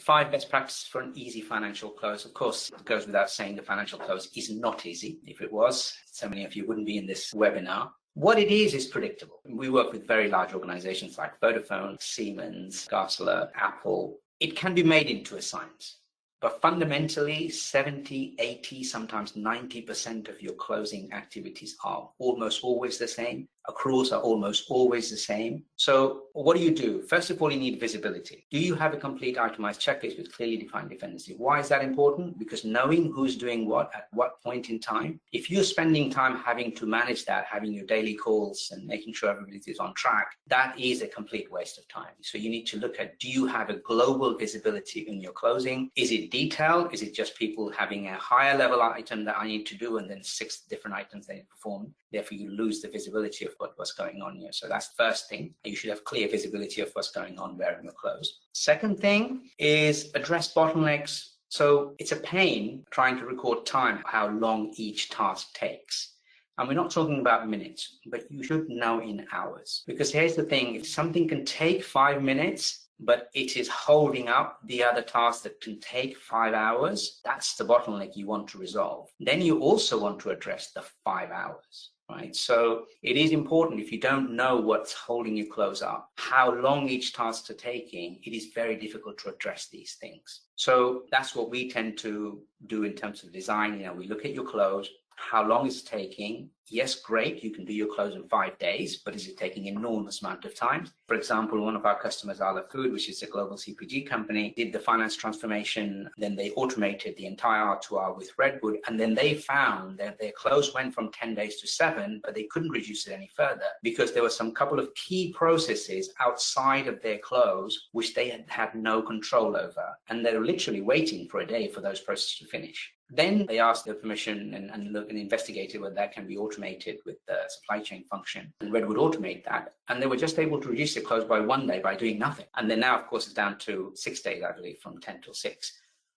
5 best practices for an easy financial close. Of course, it goes without saying the financial close is not easy. If it was, so many of you wouldn't be in this webinar. What it is predictable. We work with very large organizations like Vodafone, Siemens, Gartner, Apple. It can be made into a science. But fundamentally, 70, 80, sometimes 90% of your closing activities are almost always the same. Accruals are almost always the same. So what do? First of all, you need visibility. Do you have a complete itemized checklist with clearly defined dependency? Why is that important? Because knowing who's doing what at what point in time, if you're spending time having to manage that, having your daily calls and making sure everybody is on track, that is a complete waste of time. So you need to look at, do you have a global visibility in your closing? Is it detailed? Is it just people having a higher level item that I need to do and then 6 different items they perform? Therefore, you lose the visibility of what's going on here. So that's the first thing. You should have clear visibility of what's going on where in your close. Second thing is address bottlenecks. So it's a pain trying to record time, how long each task takes. And we're not talking about minutes, but you should know in hours. Because here's the thing, if something can take 5 minutes, but it is holding up the other tasks that can take 5 hours, that's the bottleneck you want to resolve. Then you also want to address the 5 hours. Right, so it is important, if you don't know what's holding your close up, how long each task is taking, it is very difficult to address these things. So that's what we tend to do in terms of design. We look at your close, how long is it taking? Yes, great, you can do your close in 5 days, but is it taking an enormous amount of time? For example, one of our customers, Arla Food, which is a global CPG company, did the finance transformation, then they automated the entire R2R with Redwood, and then they found that their close went from 10 days to 7, but they couldn't reduce it any further because there were some couple of key processes outside of their close which they had no control over, and they were literally waiting for a day for those processes to finish. Then they asked their permission and looked and investigated whether that can be automated with the supply chain function. And Redwood automate that. And they were just able to reduce the close by 1 day by doing nothing. And then now, of course, it's down to 6 days, I believe, from 10 till 6.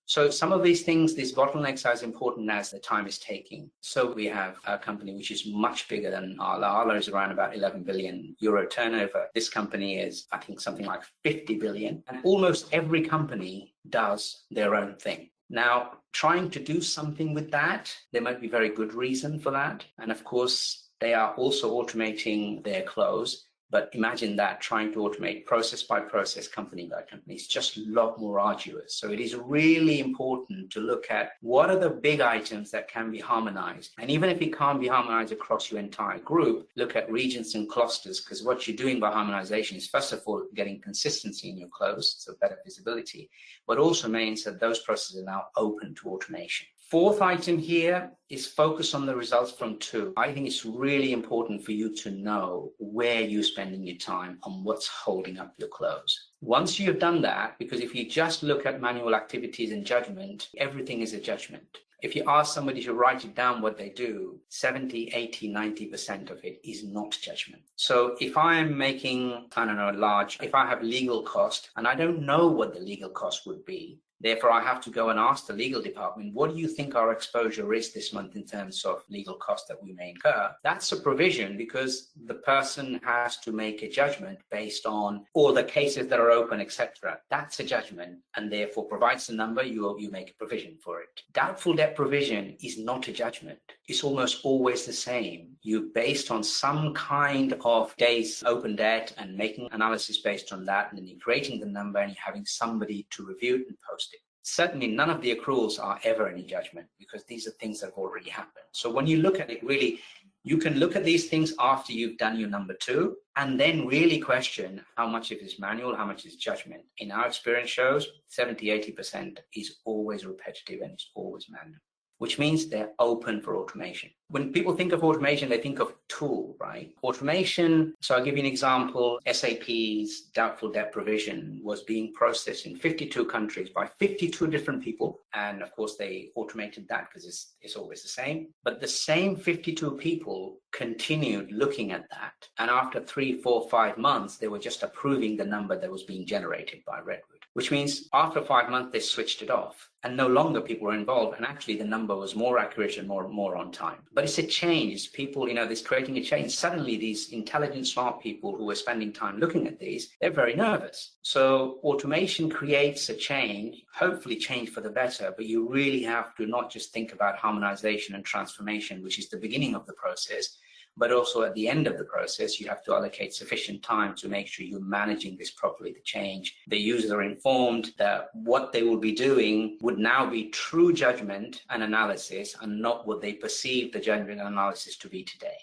So some of these things, these bottlenecks are as important as the time is taking. So we have a company which is much bigger than Arla. Arla is around about 11 billion euro turnover. This company is, I think, something like 50 billion. And almost every company does their own thing. Now, trying to do something with that, there might be very good reason for that. And of course, they are also automating their close. But imagine that trying to automate process by process, company by company, is just a lot more arduous. So it is really important to look at what are the big items that can be harmonized. And even if it can't be harmonized across your entire group, look at regions and clusters, because what you're doing by harmonization is, first of all, getting consistency in your close, so better visibility, but also means that those processes are now open to automation. Fourth item here is focus on the results from 2. I think it's really important for you to know where you're spending your time on what's holding up your close. Once you've done that, because if you just look at manual activities and judgment, everything is a judgment. If you ask somebody to write it down what they do, 70, 80, 90% of it is not judgment. So if I'm making, if I have legal cost and I don't know what the legal cost would be, therefore, I have to go and ask the legal department, what do you think our exposure is this month in terms of legal costs that we may incur? That's a provision because the person has to make a judgment based on all the cases that are open, etc. That's a judgment, and therefore provides the number, you make a provision for it. Doubtful debt provision is not a judgment. It's almost always the same. You're based on some kind of days open debt and making analysis based on that, and then you're creating the number and you're having somebody to review it and post it. Certainly none of the accruals are ever any judgment because these are things that have already happened. So when you look at it, really, you can look at these things after you've done your number 2 and then really question how much of it is manual, how much is judgment. In our experience shows 70, 80% is always repetitive and it's always manual, which means they're open for automation. When people think of automation, they think of tool, right? Automation, so I'll give you an example. SAP's doubtful debt provision was being processed in 52 countries by 52 different people. And of course, they automated that because it's always the same. But the same 52 people continued looking at that. And after 3, 4, 5 months, they were just approving the number that was being generated by Redwood. which means after 5 months, they switched it off and no longer people were involved. And actually the number was more accurate and more on time. But it's a change. It's people, this creating a change. Suddenly these intelligent, smart people who are spending time looking at these, they're very nervous. So automation creates a change, hopefully change for the better, but you really have to not just think about harmonization and transformation, which is the beginning of the process, but also at the end of the process, you have to allocate sufficient time to make sure you're managing this properly, the change. The users are informed that what they will be doing would now be true judgment and analysis and not what they perceive the judgment and analysis to be today.